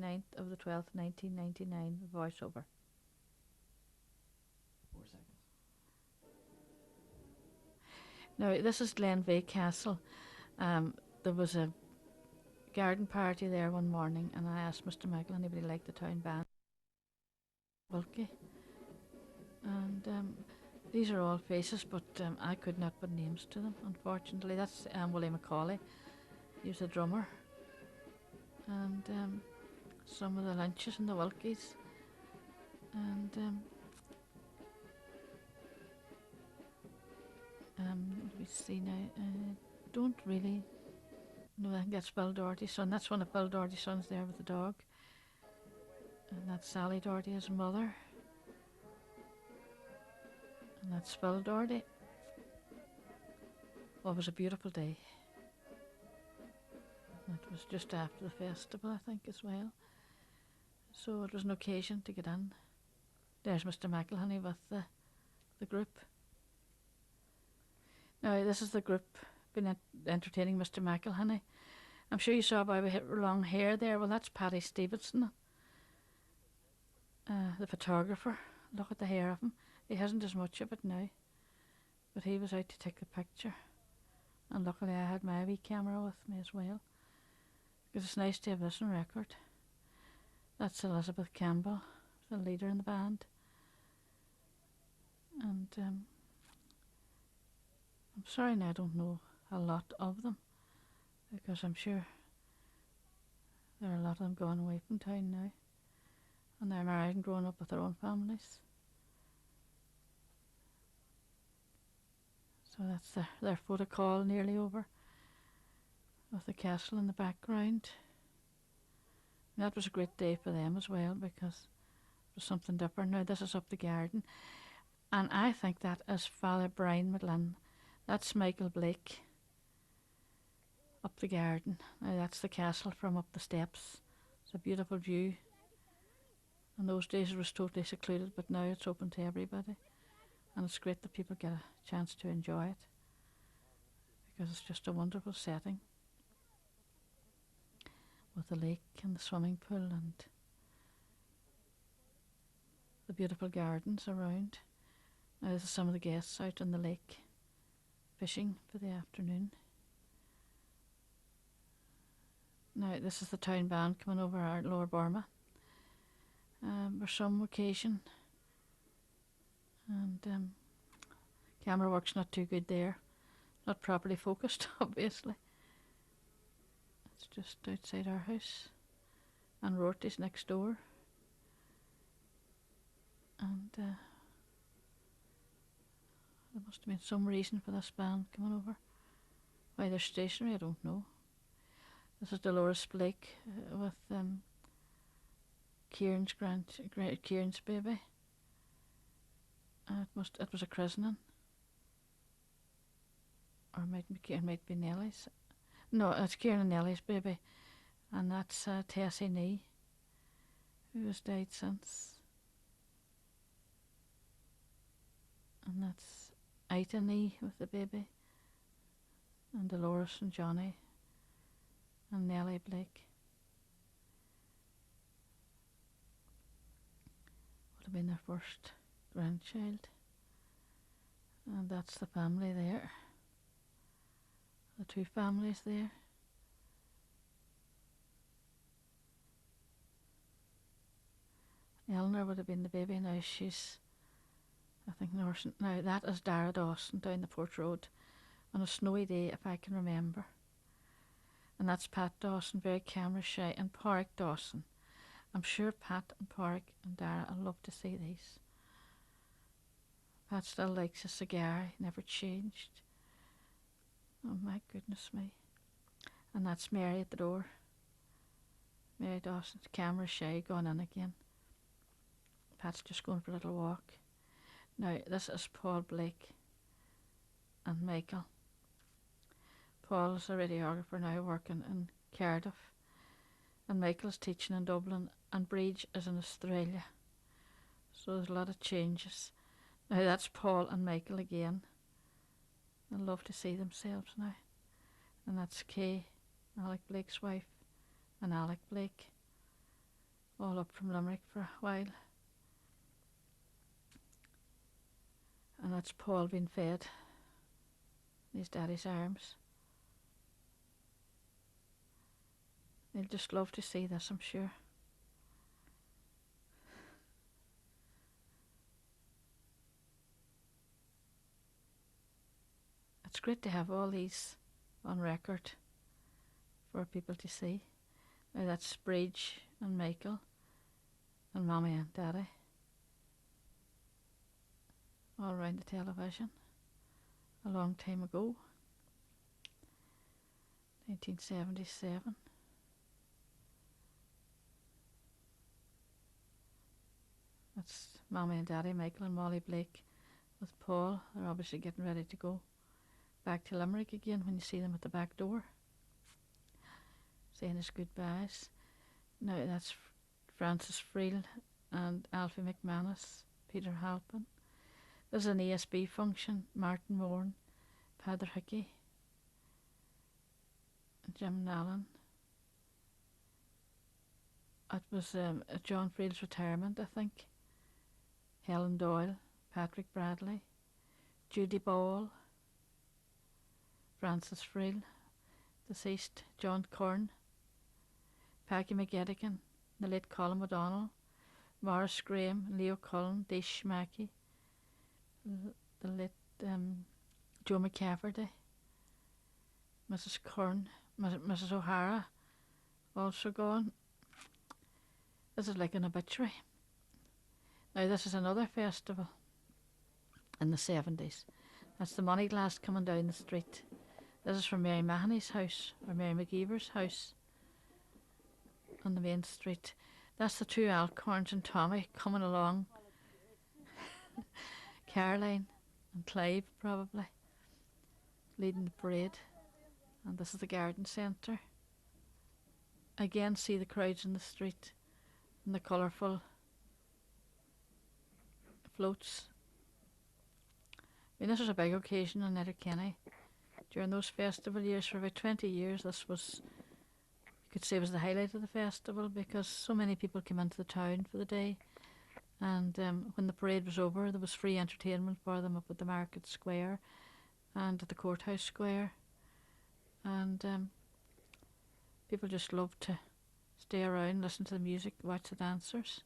29th of the 12th, 1999, voiceover. 4 seconds. Now, this is Glenveigh Castle. There was a garden party there one morning, and I asked Mr. Michael anybody liked the town band. Bulky. And these are all faces, but I could not put names to them, unfortunately. That's Willie Macaulay. He was a drummer. And some of the Lynches and the Wilkies. And let me see now. Don't really know. I think that's Bill Doherty's son. That's one of Bill Doherty's sons there with the dog. And that's Sally Doherty, his mother. And that's Bill Doherty. Well, it was a beautiful day. It was just after the festival, I think, as well. So it was an occasion to get in. There's Mr. McElhenney with the group. Now, this is the group been entertaining Mr. McElhenney. I'm sure you saw a boy with long hair there. Well, that's Paddy Stevenson, the photographer. Look at the hair of him. He hasn't as much of it now, but he was out to take the picture. And luckily I had my wee camera with me as well, because it's nice to have this on record. That's Elizabeth Campbell, the leader in the band. And I'm sorry now I don't know a lot of them, because I'm sure there are a lot of them going away from town now, and they're married and growing up with their own families. So that's their photo call nearly over, with the castle in the background. And that was a great day for them as well, because it was something different. Now this is up the garden, and I think that is Father Brian McLinn. That's Michael Blake up the garden. Now that's the castle from up the steps. It's a beautiful view. In those days it was totally secluded, but now it's open to everybody. And it's great that people get a chance to enjoy it, because it's just a wonderful setting with the lake and the swimming pool and the beautiful gardens around. Now this is some of the guests out on the lake fishing for the afternoon. Now this is the town band coming over our Lower Burma for some occasion. And camera work's not too good there, not properly focused obviously. It's just outside our house, and Rorty's next door. And there must have been some reason for this band coming over. Why they're stationary, I don't know. This is Dolores Blake with Kieran's baby. It was a christening, or it might be Nellie's. No, it's Kieran and Nellie's baby, and that's Tessie Nee, who has died since, and that's Ita Nee with the baby, and Dolores and Johnny, and Nellie Blake. Would have been their first grandchild. And that's the family there, the two families there. Eleanor would have been the baby. Now she's, I think, nursing. Now that is Dara Dawson down the Port Road on a snowy day, if I can remember. And that's Pat Dawson, very camera shy, and Pádraig Dawson. I'm sure Pat and Pádraig and Dara will love to see these. Pat still likes a cigar, he never changed. Oh my goodness me. And that's Mary at the door. Mary Dawson, camera shy, gone in again. Pat's just going for a little walk. Now this is Paul Blake and Michael. Paul's a radiographer now working in Cardiff, and Michael's teaching in Dublin, and Bridge is in Australia. So there's a lot of changes. Now that's Paul and Michael again. They'll love to see themselves now. And that's Kay, Alec Blake's wife, and Alec Blake. all up from Limerick for a while. And that's Paul being fed in his daddy's arms. They'll just love to see this, I'm sure. It's great to have all these on record for people to see. Now that's Bridge and Michael and Mommy and Daddy all around the television a long time ago, 1977. That's Mommy and Daddy, Michael and Molly Blake with Paul. They're obviously getting ready to go back to Limerick again when you see them at the back door saying his goodbyes. Now that's Francis Friel and Alfie McManus, Peter Halpin. There's an ASB function, Martin Moran, Peadar Hickey, Jim Nallen. It was at John Friel's retirement, I think. Helen Doyle, Patrick Bradley, Judy Ball, Francis Friel, deceased, John Kern, Peggy McGettigan, the late Colin O'Donnell, Morris Graham, Leo Cullen, Dish Mackey, the late Joe McCafferty, Mrs. Kern, Mrs. O'Hara, also gone. This is like an obituary. Now this is another festival in the 70s. That's the Money Glass coming down the street. This is from Mary Mahoney's house, or Mary McGeever's house on the main street. That's the two Alcorns and Tommy coming along. Caroline and Clive probably leading the parade. And this is the garden centre. Again, see the crowds in the street and the colourful floats. I mean, this was a big occasion in Letterkenny. During those festival years, for about 20 years, this was, you could say, was the highlight of the festival, because so many people came into the town for the day. And when the parade was over, there was free entertainment for them up at the Market Square and at the Courthouse Square. And people just loved to stay around, listen to the music, watch the dancers.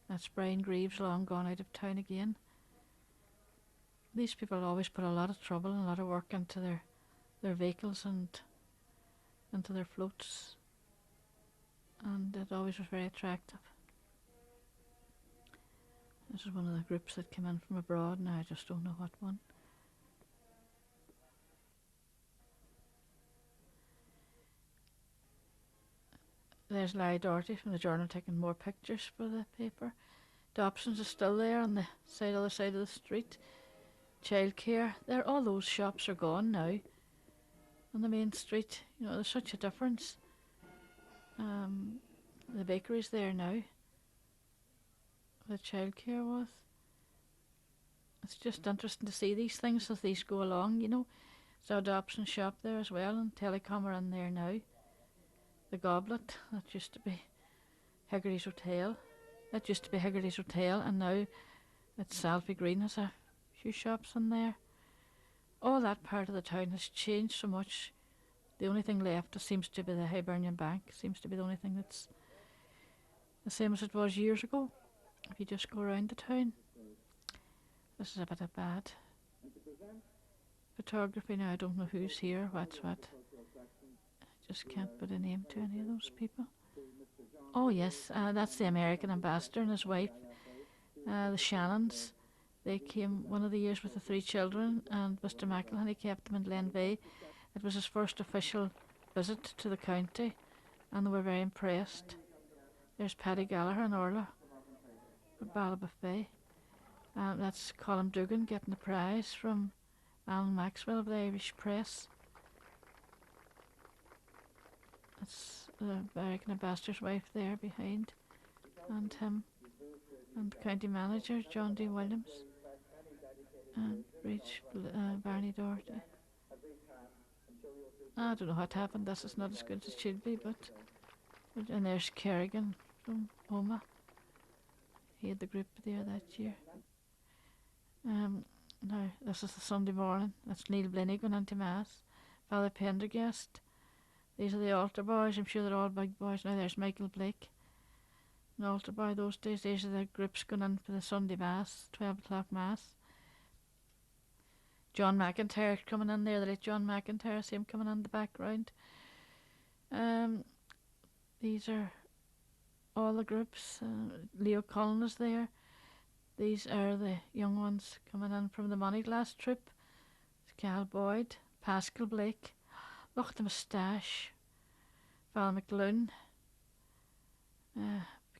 That's Brian Greaves, long gone out of town again. These people always put a lot of trouble and a lot of work into their vehicles and into their floats, and it always was very attractive. This is one of the groups that came in from abroad. Now I just don't know what one. There's Larry Doherty from the Journal taking more pictures for the paper. Dobson's is still there on the other side of the street. Childcare, all those shops are gone now on the main street. You know, there's such a difference. The bakery's there now. The childcare was. It's just interesting to see these things as these go along, you know. There's a Dobson shop there as well, and Telecom are in there now. The Goblet, that used to be Higgery's Hotel. That used to be Higgery's Hotel, and now it's Alfie Green has a few shops in there. All that part of the town has changed so much. The only thing left seems to be the Hibernian Bank. Seems to be the only thing that's the same as it was years ago. If you just go around the town. This is a bit of bad photography now. I don't know who's here, what's what. I just can't put a name to any of those people. Oh yes, that's the American ambassador and his wife, the Shannons. They came one of the years with the 3 children, and Mr. McElhenney kept them in Glenveigh. It was his first official visit to the county, and they were very impressed. There's Paddy Gallagher and Orla at Ballabafay. That's Colin Dugan getting the prize from Alan Maxwell of the Irish Press. That's the American ambassador's wife there behind, and him, and the county manager John D. Williams, and Barney Doherty. I don't know what happened. This is not as good as it should be, but and there's Kerrigan from Oma. He had the group there that year. Now, this is the Sunday morning. That's Neil Blenny going into Mass. Father Pendergast. These are the altar boys. I'm sure they're all big boys. Now there's Michael Blake. An altar boy those days. These are the groups going in for the Sunday Mass, 12 o'clock Mass. John McIntyre coming in there, the late John McIntyre, see him coming in the background. These are all the groups. Leo Cullen is there. These are the young ones coming in from the Moneyglass troupe. It's Cal Boyd, Pascal Blake. Look at the moustache. Val McLoone.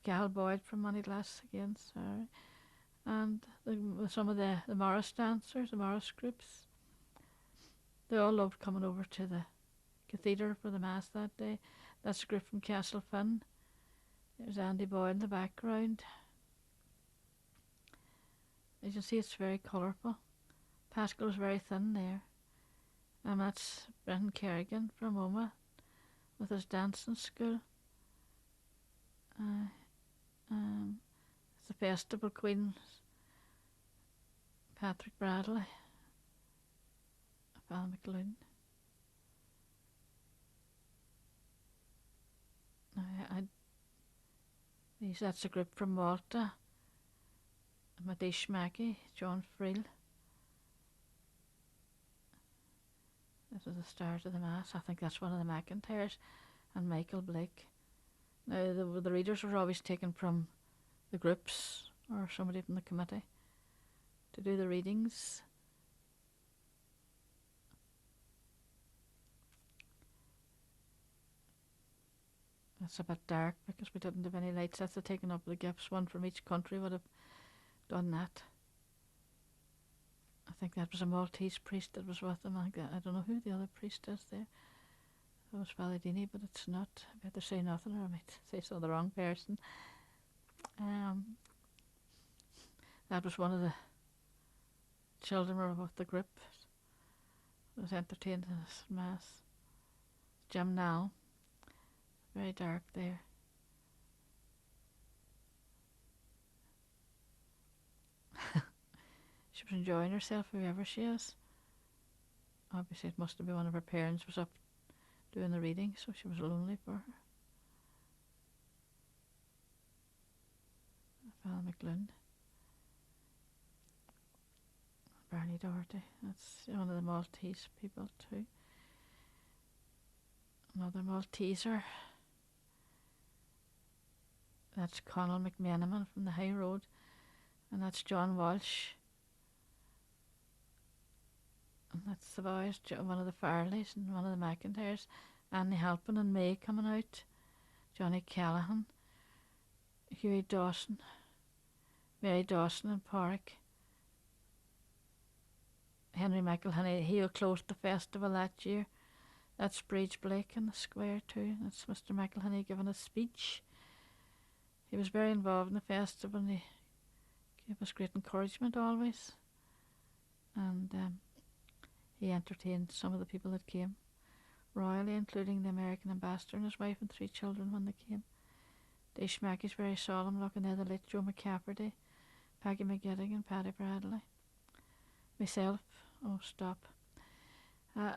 Cal Boyd from Moneyglass again, sorry. And some of the Morris dancers, the Morris groups. They all loved coming over to the cathedral for the Mass that day. That's a group from Castle Finn. There's Andy Boyd in the background. As you can see, it's very colourful. Pascal was very thin there. And that's Brendan Kerrigan from Oma with his dancing school. It's the Festival Queen, Patrick Bradley, Val McLoone. That's a group from Malta. Madish Mackey, John Friel. This is the start of the Mass. I think that's one of the McIntyres. And Michael Blake. Now, the readers were always taken from the groups or somebody from the committee to do the readings. It's a bit dark because we didn't have any lights. That's the taking up of the gifts. One from each country would have done that. I think that was a Maltese priest that was with them. I don't know who the other priest is there. It was Validini, but it's not. I better say nothing or I might say so the wrong person. That was one of the children of the group that was entertained in this Mass. Jim Nall. Very dark there. She was enjoying herself, whoever she is. Obviously it must have been one of her parents was up doing the reading, so she was lonely for her. Val McLoone. Barney Doherty. That's one of the Maltese people too. Another Malteser. That's Conal McMenamin from the High Road. And that's John Walsh. And that's the boys, one of the Farleys and one of the McIntyres. Annie Halpin and May coming out. Johnny Callahan. Hughie Dawson. Mary Dawson and Porrick. Henry McElhinney, he who closed the festival that year. That's Bridge Blake in the square too. That's Mr. McElhinney giving a speech. He was very involved in the festival and he gave us great encouragement always. And he entertained some of the people that came royally, including the American ambassador and his wife and 3 children when they came. Dave Schmackey's very solemn looking there, the late Joe McCafferty, Peggy McGetting and Paddy Bradley. Myself, oh stop.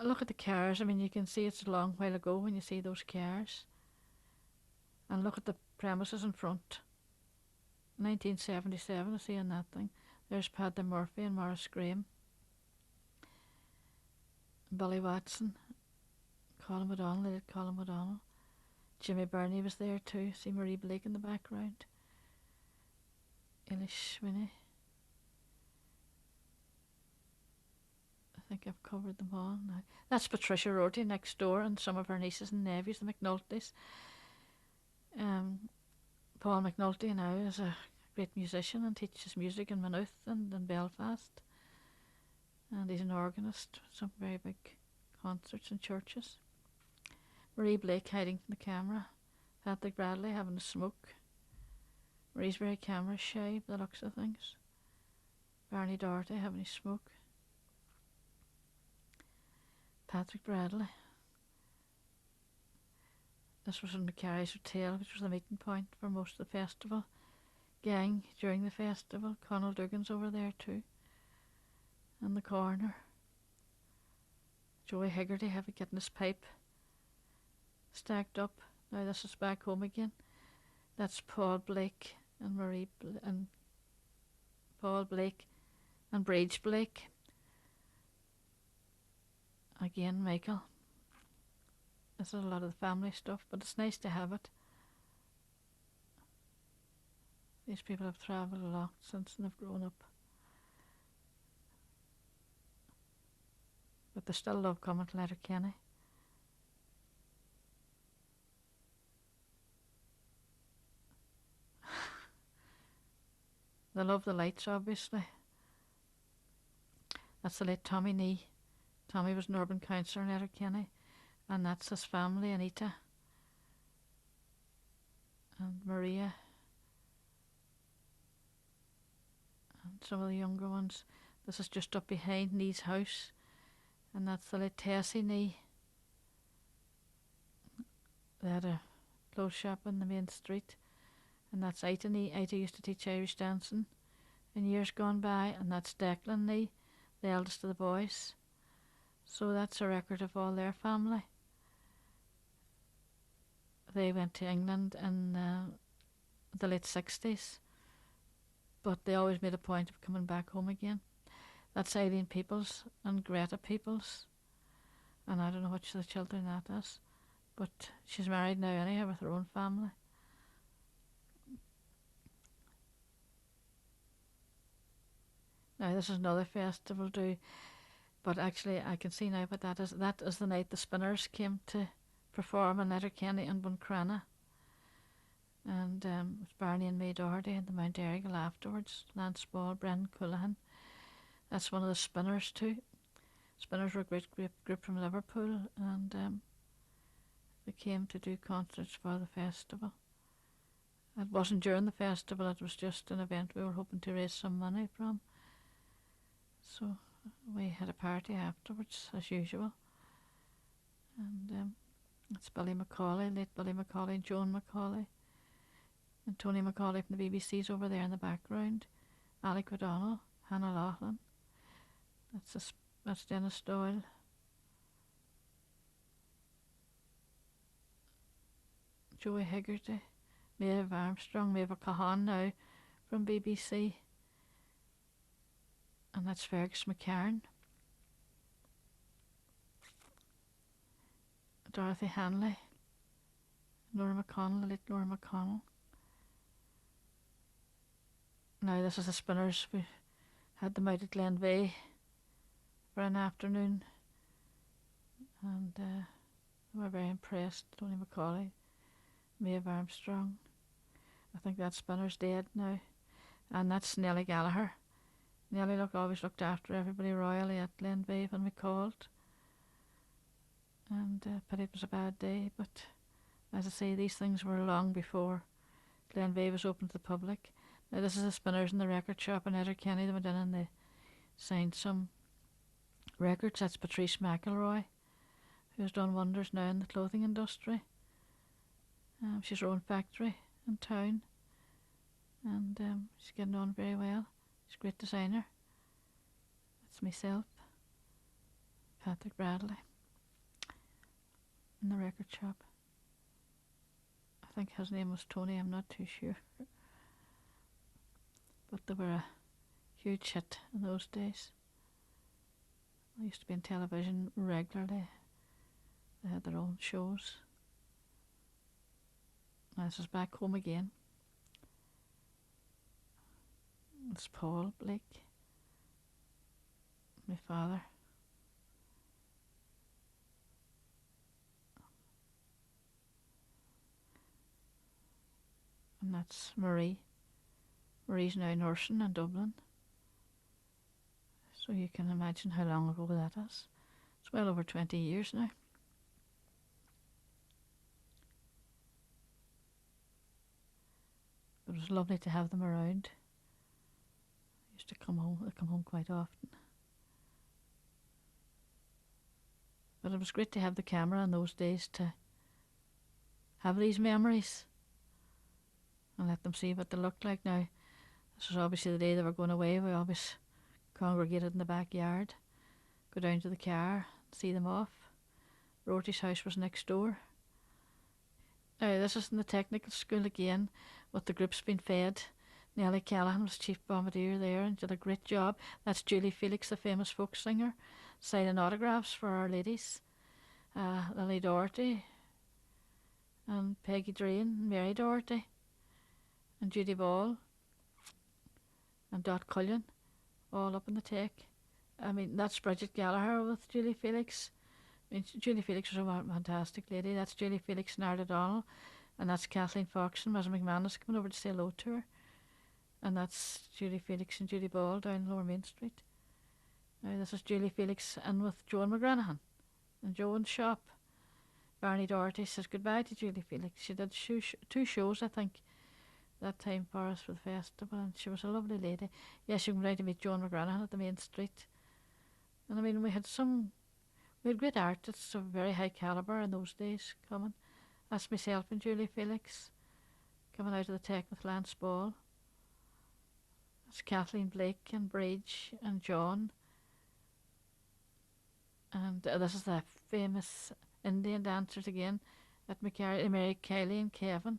Look at the cars. I mean, you can see it's a long while ago when you see those cars. And look at the premises in front. 1977, I see on that thing. There's Paddy Murphy and Morris Graham. Billy Watson. Colin O'Donnell, they did Colin O'Donnell. Jimmy Burney was there too. See Marie Blake in the background. Eilish Sweeney. I think I've covered them all now. That's Patricia Rorty next door and some of her nieces and nephews, the McNultys. Paul McNulty now is a great musician and teaches music in Maynooth and in Belfast. And he's an organist with some very big concerts in churches. Marie Blake hiding from the camera. Patrick Bradley having a smoke. Marie's very camera shy by the looks of things. Barney Doherty having a smoke. Patrick Bradley. This was in McCarry's Hotel, which was the meeting point for most of the festival gang during the festival. Conal Duggan's over there too, in the corner. Joey Higgerty having getting his pipe stacked up. Now this is back home again. That's Paul Blake and and Paul Blake and Bridge Blake. Again, Michael. This is a lot of the family stuff, but it's nice to have it. These people have travelled a lot since they've grown up. But they still love coming to Letterkenny. They love the lights, obviously. That's the late Tommy Nee. Tommy was an urban councillor in Letterkenny, and that's his family, Anita and Maria and some of the younger ones. This is just up behind Nee's house, and that's the late Tessie Nee. They had a clothes shop in the main street, and that's Ita Nee. Ita used to teach Irish dancing in years gone by, and that's Declan Nee, the eldest of the boys. So that's a record of all their family. They went to England in the late 60s, but they always made a point of coming back home again. That's Eileen Peoples and Greta Peoples, and I don't know which of the children that is, but she's married now anyhow with her own family. Now this is another festival too, but actually I can see now what that is. That is the night the Spinners came to perform in Letterkenny and Buncrana. And it was Barney and May Doherty and the Mount Errigal afterwards. Lance Ball, Brendan Coollahan. That's one of the Spinners too. Spinners were a great group from Liverpool, and they came to do concerts for the festival. It wasn't during the festival, it was just an event we were hoping to raise some money from. So we had a party afterwards, as usual. And it's Billy Macaulay, late Billy Macaulay, and Joan Macaulay. And Tony Macaulay from the BBC's over there in the background. Alec O'Donnell, Hannah Laughlin. That's Dennis Doyle. Joey Higgerty, Maeve Armstrong, Maeve Cahan now from BBC. And that's Fergus McCarran. Dorothy Hanley, Laura McConnell, the late Laura McConnell. Now this is the Spinners. We had them out at Glenveigh for an afternoon, and we were very impressed. Tony Macaulay, Maeve Armstrong. I think that Spinner's dead now. And that's Nellie Gallagher. Nellie always looked after everybody royally at Glenveigh when we called. And but it was a bad day, but as I say, these things were long before Glenveigh was open to the public. Now this is the Spinners in the record shop in Letterkenny. They went in and they signed some records. That's Patrice McElroy, who's done wonders now in the clothing industry. She's her own factory in town, and she's getting on very well. She's a great designer. That's myself, Patrick Bradley, in the record shop. I think his name was Tony, I'm not too sure. But they were a huge hit in those days. They used to be on television regularly. They had their own shows. Now this is back home again. It's Paul Blake, my father. And that's Marie. Marie's now nursing in Dublin. So you can imagine how long ago that is. It's well over 20 years now. It was lovely to have them around. I used to come home. They come home quite often. But it was great to have the camera in those days to have these memories and let them see what they look like now. This was obviously the day they were going away. We always congregated in the backyard, go down to the car, see them off. Rorty's house was next door. Now, this is in the technical school again, with the groups being fed. Nellie Callahan was chief bombardier there and did a great job. That's Julie Felix, the famous folk singer, signing autographs for our ladies. Lily Doherty and Peggy Drain, Mary Doherty and Judy Ball and Dot Cullen, all up in the tech. I mean, that's Bridget Gallagher with Julie Felix. I mean, Julie Felix was a fantastic lady. That's Julie Felix and Ard O'Donnell, and that's Kathleen Fox and Mrs McManus coming over to say hello to her. And that's Julie Felix and Judy Ball down Lower Main Street. Now this is Julie Felix and with Joan McGranahan and Joan's shop. Barney Doherty says goodbye to Julie Felix. She did two shows, I think, that time for us for the festival, and she was a lovely lady. Yes, you can go down to meet Joan McGranahan at the Main Street. And I mean, we had great artists of very high calibre in those days coming. That's myself and Julie Felix coming out of the tech with Lance Ball. That's Kathleen Blake and Bridge and John. And this is the famous Indian dancers again at Mary Kiley and Kevin.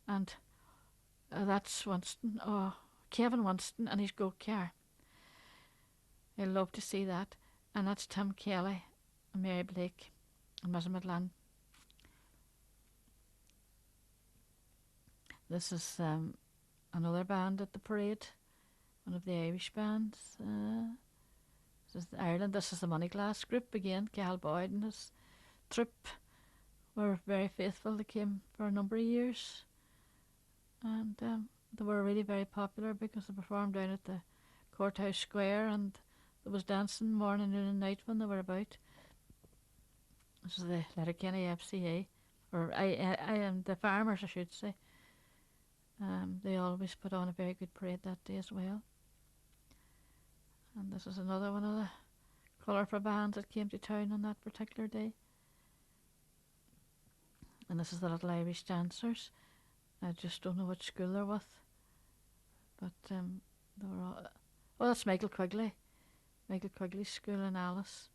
And that's Winston, Kevin Winston and his go car. I love to see that. And that's Tim Kelly and Mary Blake and Mrs Midland. This is another band at the parade, one of the Irish bands. This is Ireland. This is the Money Glass group again. Cal Boyd and his troupe were very faithful. They came for a number of years, and they were really very popular because they performed down at the Courthouse Square, and there was dancing morning, noon and night when they were about. This is the Letterkenny FCA, or I am the farmers, I should say. They always put on a very good parade that day as well. And this is another one of the colourful bands that came to town on that particular day. And this is the Little Irish Dancers. I just don't know which school they're with. But they were all... Oh, that's Michael Quigley. Michael Quigley's school in Alice.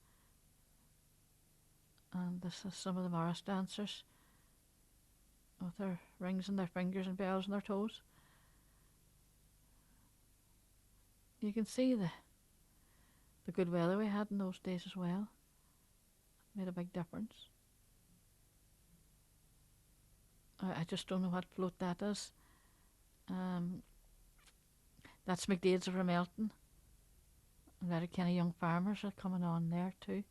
And this is some of the Morris dancers with their rings in their fingers and bells on their toes. You can see the good weather we had in those days as well. It made a big difference. I just don't know what float that is. That's McDade's of Ramelton. Letterkenny Young Farmers are coming on there too.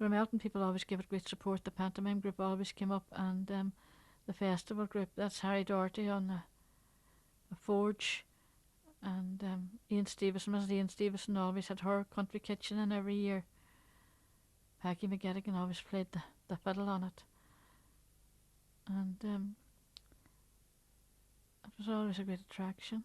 Ramelton people always give it great support. The pantomime group always came up, and the festival group, that's Harry Doherty on the forge, and Ian Stevenson, Mrs Ian Stevenson always had her country kitchen in every year. Packy McGettigan always played the fiddle on it, and it was always a great attraction.